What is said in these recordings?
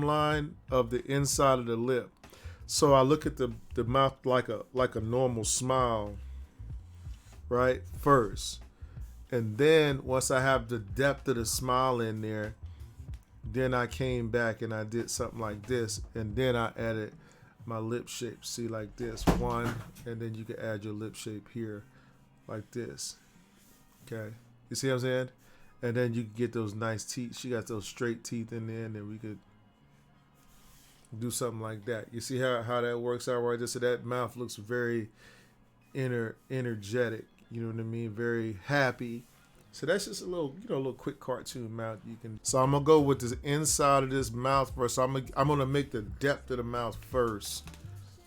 line of the inside of the lip. So I look at the mouth like a normal smile, right? First. And then once I have the depth of the smile in there, then I came back and I did something like this, and then I added my lip shape. See, like this, one, and then you can add your lip shape here, like this. Okay, you see what I'm saying? And then you can get those nice teeth. She got those straight teeth in there, and then we could do something like that. You see how that works out right there? So that mouth looks very energetic. You know what I mean? Very happy. So that's just a little, a little quick cartoon mouth you can. So I'm gonna go with the inside of this mouth first. So I'm gonna make the depth of the mouth first.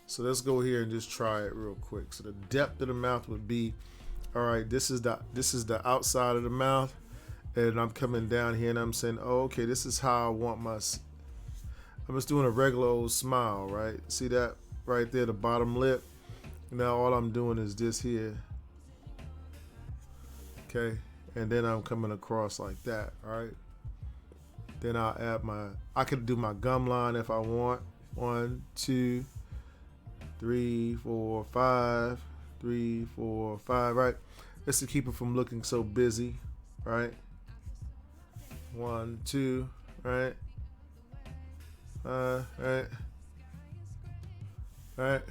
So let's go here and just try it real quick. So the depth of the mouth would be, all right. This is the outside of the mouth, and I'm coming down here and I'm saying, oh, okay, this is how I want my. I'm just doing a regular old smile, right? See that right there, the bottom lip. Now all I'm doing is this here. Okay. And then I'm coming across like that, all right? Then I'll add I could do my gum line if I want. 1, 2, 3, 4, 5, 3, 4, 5, right? Just to keep it from looking so busy, right? 1, 2, right? Right? Right?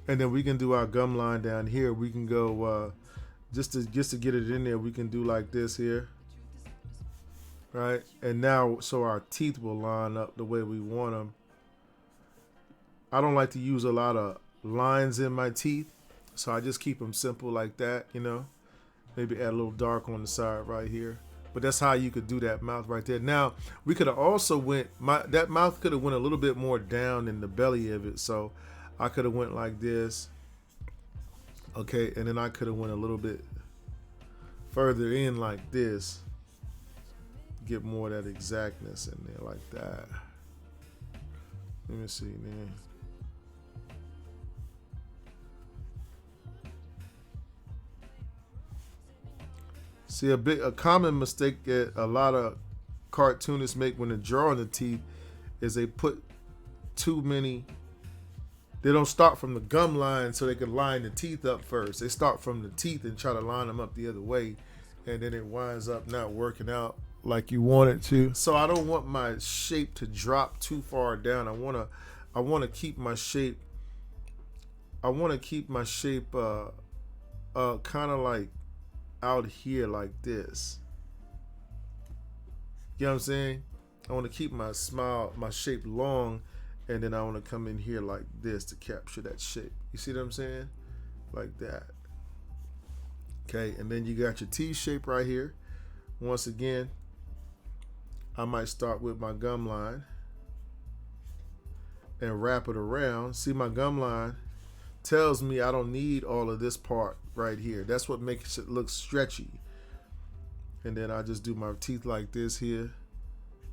And then we can do our gum line down here. We can go, just to get it in there, we can do like this here, right? And now, so our teeth will line up the way we want them. I don't like to use a lot of lines in my teeth, so I just keep them simple like that, Maybe add a little dark on the side right here. But that's how you could do that mouth right there. Now, we could have also that mouth could have went a little bit more down in the belly of it, so I could have went like this. Okay, and then I could have went a little bit further in like this. Get more of that exactness in there like that. Let me see, man. See, a common mistake that a lot of cartoonists make when they're drawing the teeth is they put too many. They don't start from the gum line so they can line the teeth up first. They start from the teeth and try to line them up the other way, and then it winds up not working out like you want it to. So I don't want my shape to drop too far down. I want to keep my shape. I want to keep my shape kind of like out here like this. You know what I'm saying? I want to keep my shape long. And then I want to come in here like this to capture that shape. You see what I'm saying? Like that. Okay, and then you got your T shape right here. Once again, I might start with my gum line and wrap it around. See, my gum line tells me I don't need all of this part right here. That's what makes it look stretchy. And then I just do my teeth like this here.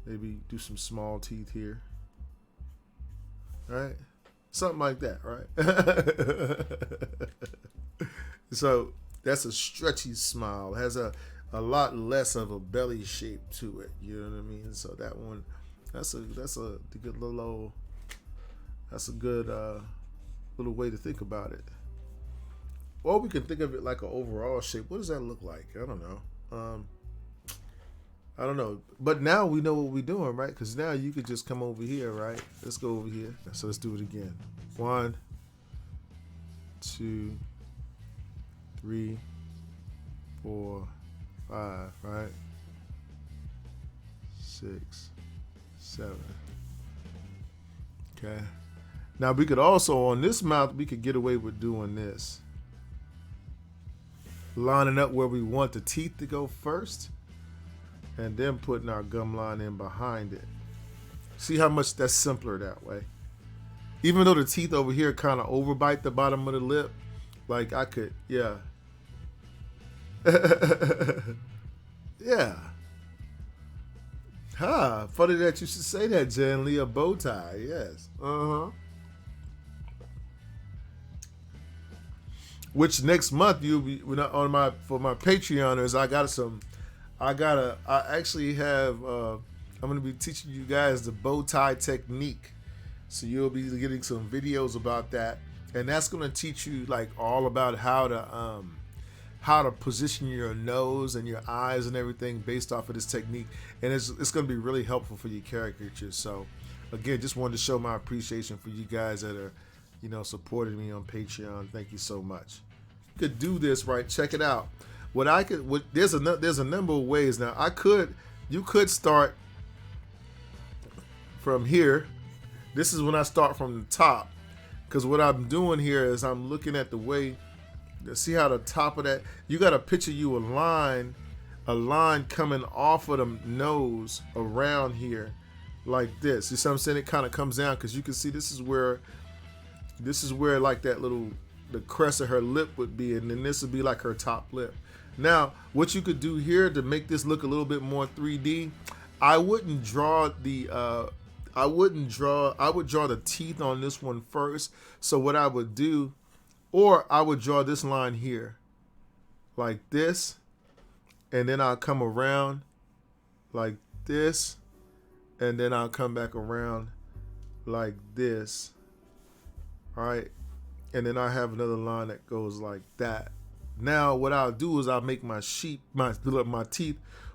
Maybe do some small teeth here. Right? Something like that, right? So that's a stretchy smile. It has a lot less of a belly shape to it. You know what I mean? So that one, that's a good little little way to think about it. Or we can think of it like an overall shape. What does that look like? I don't know. I don't know, but now we know what we're doing, right? Because now you could just come over here, right? Let's go over here. So let's do it again. 1, 2, 3, 4, 5, right? 6, 7. Okay. Now we could also, on this mouth, we could get away with doing this. Lining up where we want the teeth to go first. And then putting our gum line in behind it. See how much that's simpler that way. Even though the teeth over here kind of overbite the bottom of the lip, like I could, yeah. Yeah. Funny that you should say that, Jen Lee. A bow tie, yes. Which next month you'll be for my Patreoners. I actually have I'm going to be teaching you guys the bow tie technique. So you'll be getting some videos about that, and that's going to teach you like all about how to position your nose and your eyes and everything based off of this technique, and it's going to be really helpful for your caricatures. So again, just wanted to show my appreciation for you guys that are, you know, supporting me on Patreon. Thank you so much. You could do this, right? Check it out. There's a number of ways. Now you could start from here. This is when I start from the top, because what I'm doing here is I'm looking at the way, see how the top of that, you got to picture you a line coming off of the nose around here like this. You see what I'm saying? It kind of comes down, because you can see this is where like that little, the crest of her lip would be, and then this would be like her top lip. Now, what you could do here to make this look a little bit more 3D, I would draw the teeth on this one first. So what I would do, or I would draw this line here like this, and then I'll come around like this, and then I'll come back around like this. All right, and then I have another line that goes like that. Now what I'll do is I'll make my teeth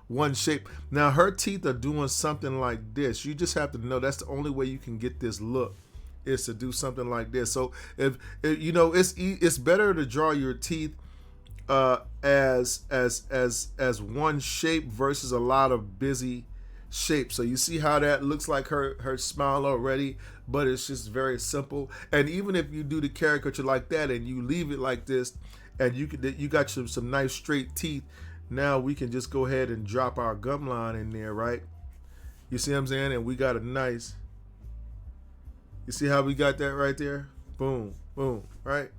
one shape. Now her teeth are doing something like this. You just have to know that's the only way you can get this look, is to do something like this. So if you know, it's better to draw your teeth as one shape versus a lot of busy shapes. So you see how that looks like her smile already, but it's just very simple. And even if you do the caricature like that and you leave it like this, and you got some nice straight teeth, now we can just go ahead and drop our gum line in there, right? You see what I'm saying? And we got a nice, you see how we got that right there? Boom, boom, right?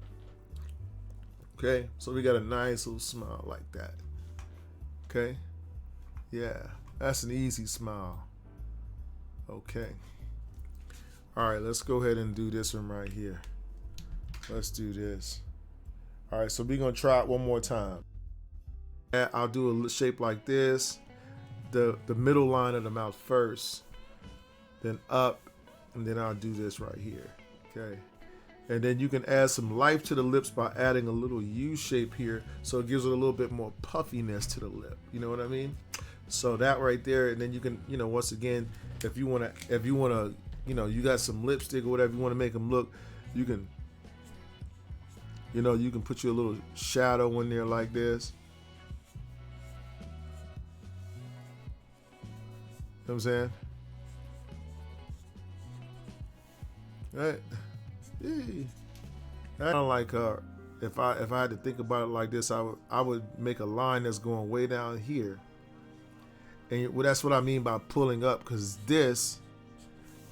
Okay, so we got a nice little smile like that. Okay, yeah, that's an easy smile. Okay, all right, let's go ahead and do this one right here. Let's do this. All right, so we're gonna try it one more time. I'll do a shape like this, the middle line of the mouth first, then up, and then I'll do this right here. Okay, and then you can add some life to the lips by adding a little U shape here, so it gives it a little bit more puffiness to the lip. You know what I mean? So that right there, and then you can, you know, once again, if you wanna, you know, you got some lipstick or whatever you want to make them look, you can, you know, you can put your little shadow in there like this. You know what I'm saying? Right? Hey. I don't like if I had to think about it like this, I would make a line that's going way down here. And well, that's what I mean by pulling up, because this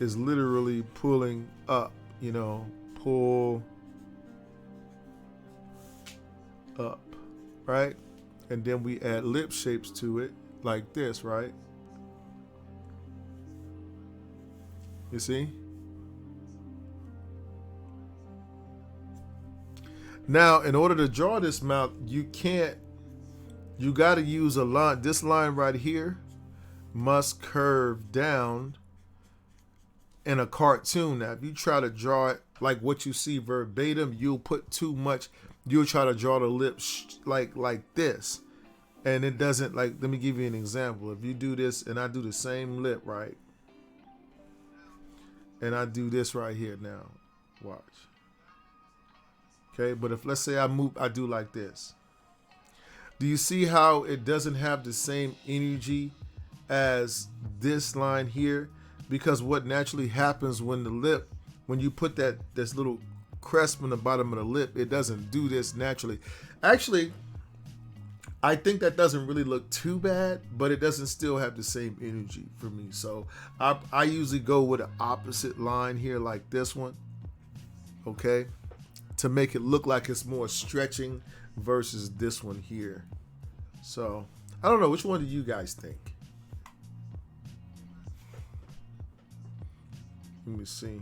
is literally pulling up, you know, pull up, right? And then we add lip shapes to it like this, right? You see? Now, in order to draw this mouth, you got to use a line. This line right here must curve down in a cartoon. Now, if you try to draw it like what you see verbatim, you'll put too much. You'll try to draw the lips like this, and it doesn't. Like, let me give you an example. If you do this and I do the same lip, right? And I do this right here now. Watch. Okay, but if let's say I do like this. Do you see how it doesn't have the same energy as this line here? Because what naturally happens when you put this little crest on the bottom of the lip, it doesn't do this naturally. Actually, I think that doesn't really look too bad, but it doesn't still have the same energy for me. So I usually go with an opposite line here like this one, okay, to make it look like it's more stretching versus this one here. So I don't know, which one do you guys think? Let me see.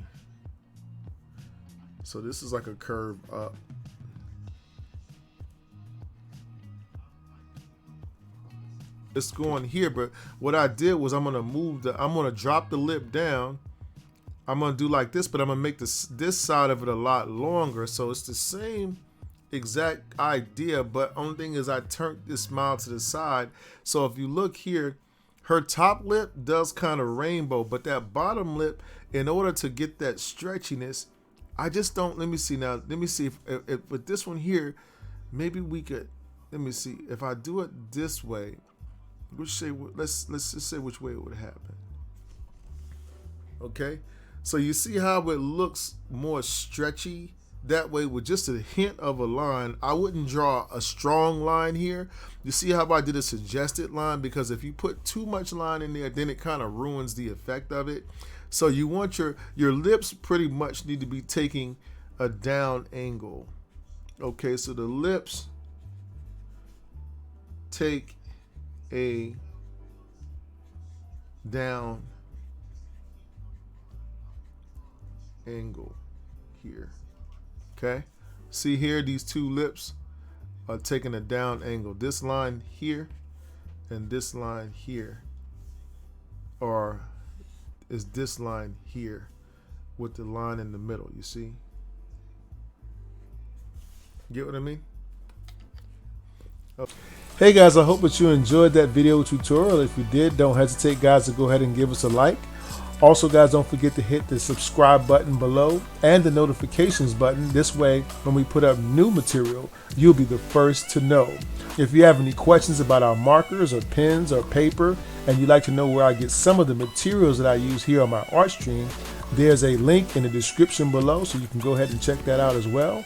So this is like a curve up. it's going here. But what I did was I'm gonna drop the lip down. I'm gonna do like this, but I'm gonna make this side of it a lot longer. So it's the same exact idea, but only thing is I turned this smile to the side. So if you look here, her top lip does kind of rainbow, but that bottom lip, in order to get that stretchiness, I just don't, let me see now, let me see if with this one here, maybe we could, let me see, if I do it this way, let's just say which way it would happen. Okay, so you see how it looks more stretchy that way with just a hint of a line. I wouldn't draw a strong line here. You see how I did a suggested line, because if you put too much line in there, then it kind of ruins the effect of it. So you want your lips pretty much need to be taking a down angle. Okay, so the lips take a down angle here. Okay, see here, these two lips are taking a down angle. This line here and this line here is this line here with the line in the middle. You see? Get what I mean? Okay. Hey guys, I hope that you enjoyed that video tutorial. If you did, don't hesitate guys to go ahead and give us a like. Also guys, don't forget to hit the subscribe button below and the notifications button. This way, when we put up new material, you'll be the first to know. If you have any questions about our markers or pens or paper, and you'd like to know where I get some of the materials that I use here on my art stream, there's a link in the description below, so you can go ahead and check that out as well.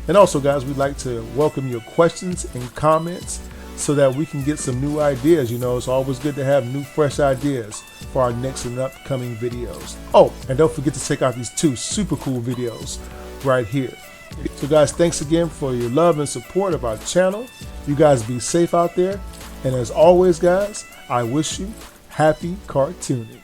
And also guys, we'd like to welcome your questions and comments so that we can get some new ideas. You know, it's always good to have new, fresh ideas for our next and upcoming videos. Oh, and don't forget to check out these two super cool videos right here. So guys, thanks again for your love and support of our channel. You guys be safe out there. And as always, guys, I wish you happy cartooning.